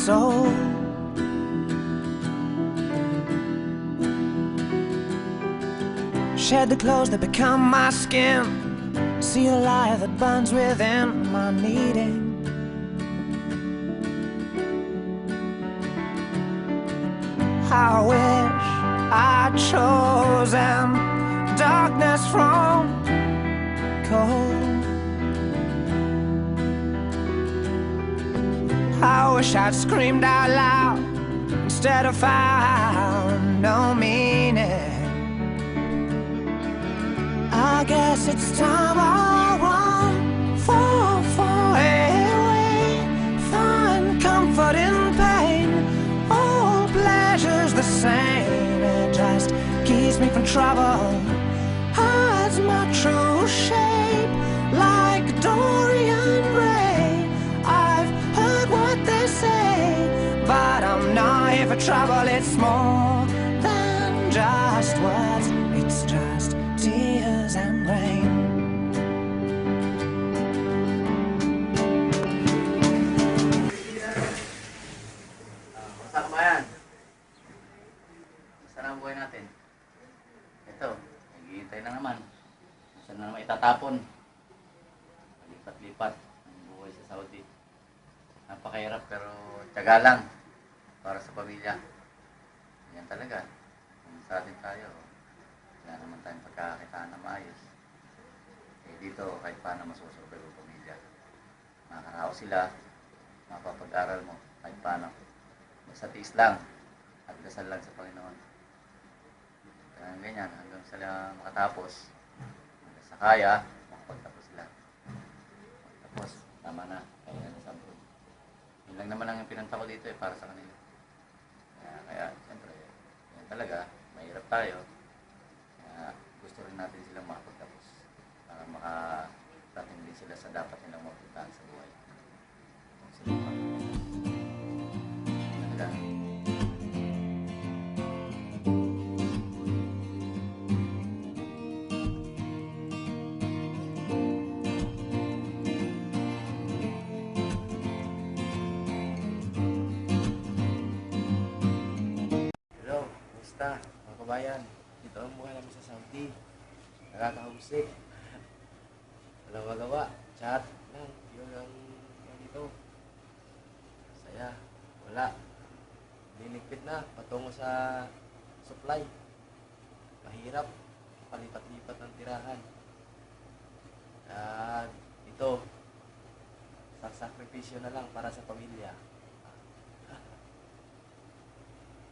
soul. Shed the clothes that become my skin, see the light that burns within my needing. I wish I'd chosen darkness from cold. I wish I'd screamed out loud instead of found no meaning. I guess it's time I run far away, find comfort in pain. All pleasure's the same, it just keeps me from trouble, hides my true shape like Dorian Gray. I've heard what they say, but I'm not here for trouble. It's more than just words, it's just tears and rain. Basta kumayan. Basta na ang buhay natin. Ito, naghihintay na naman. Saan na naman itatapon. Lipat-lipat ang buhay sa Saudi. Napakahirap pero tiyaga lang para sa pamilya. Yan talaga. Kung sa atin tayo, wala naman tayong pagkakakitaan na maayos. Eh dito, kahit paano masusurvive ang pamilya. Makakaraos sila, mapapag-aral mo, kahit paano. Basta tiis lang at dasal lang sa Panginoon. Kaya ganyan, hanggang sila makatapos, hanggang sa kaya, makapagtapos sila. Tapos, tama na, kaya na sa abroad. Yun lang naman ang pinanta ko dito para sa kanila. Kaya siyempre, yan talaga, mahirap tayo. Kaya gusto rin natin silang makapagtapos para makarating din sila sa dapat nilang mapuntahan sa buhay. Sila mga kabayan, ito ang buhay namin sa Saudi. Nakakahusik. Walang magawa. Chat lang. Yun ang dito. Saya. Wala. Liligpit na. Patungo sa supply. Mahirap. Palipat-lipat ng tirahan. At ito, sakripisyo na lang para sa pamilya.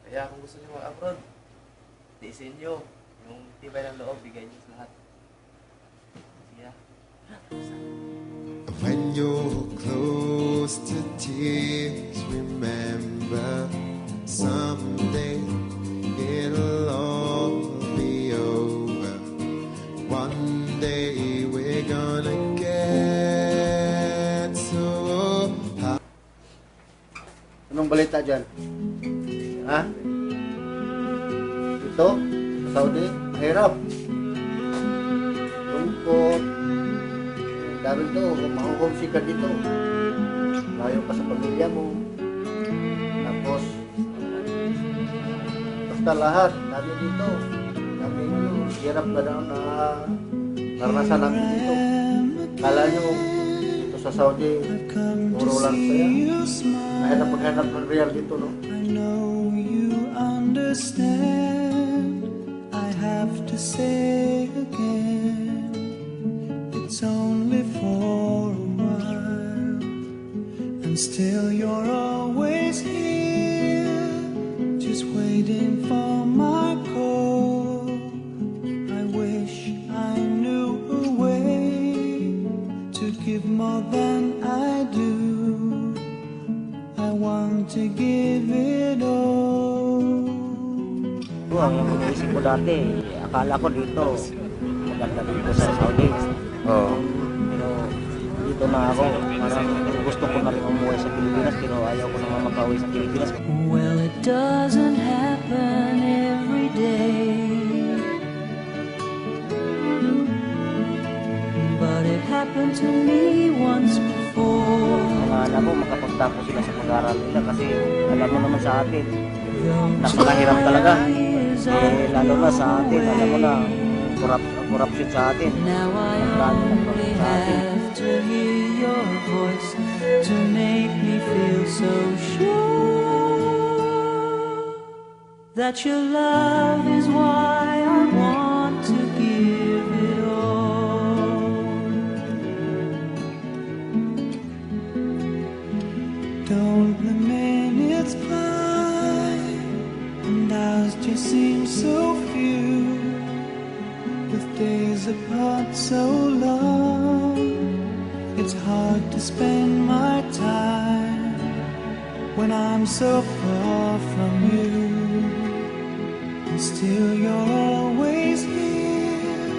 Kaya kung gusto niyo mag-abroad, tiisin nyo. Yung tibay ng loob, bigay nyo sa lahat. Sige. When you're close to tears, remember someday it'll all be over. One day we're gonna get so high. Anong balita dyan? Ha? Ito, sa Saudi, mahirap. Tungkot. Dami to, makukumsi ka dito. Layo pa sa pamilya mo. Tapos, basta lahat, dami dito. Dami hirap na daw na naranasan namin dito. Kala nyo, dito sa Saudi, puro lang saya. Kaya na paghanap ng real dito, no? Understand, I have to say again, it's only for a while, and still you're always here, just waiting for my call. I wish I knew a way to give more than I do. I want to give it all. Ang iniisip ko dati, akala ko dito, maganda dito sa Saudi. Pero dito na ako, parang gusto ko na rin umuwi sa Pilipinas, pero ayaw ko naman makauwi sa Pilipinas. Well, it doesn't happen every day, but it happened to me once before. Mga Akala ko makapagtapos sila sa pag-aaral nila kasi alam mo naman sa atin, napakahirap talaga. Eh, lalo na sa atin, alam mo na, corruption sa atin. Now I Ang dami ng only corruption sa atin. have to hear your voice to make me feel so sure that your love is why I want to give it all. Don't the minutes fly and hours just seem so few, with days apart so long, it's hard to spend my time when I'm so far from you. And still you're always here,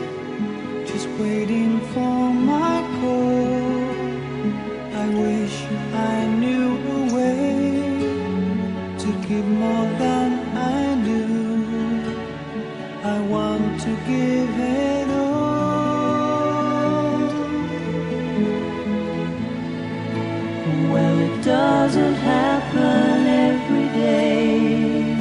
just waiting for my call. I wish I knew a way to give more than I do. I want to give it all. Well, it doesn't happen every day,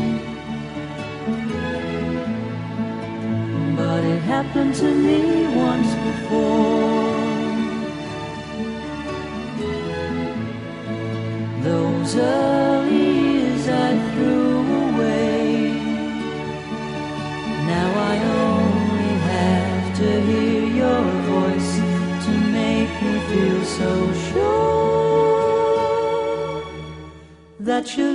but it happened to me once before. Those early years I threw away. Now I only have to hear your voice to make me feel so sure that you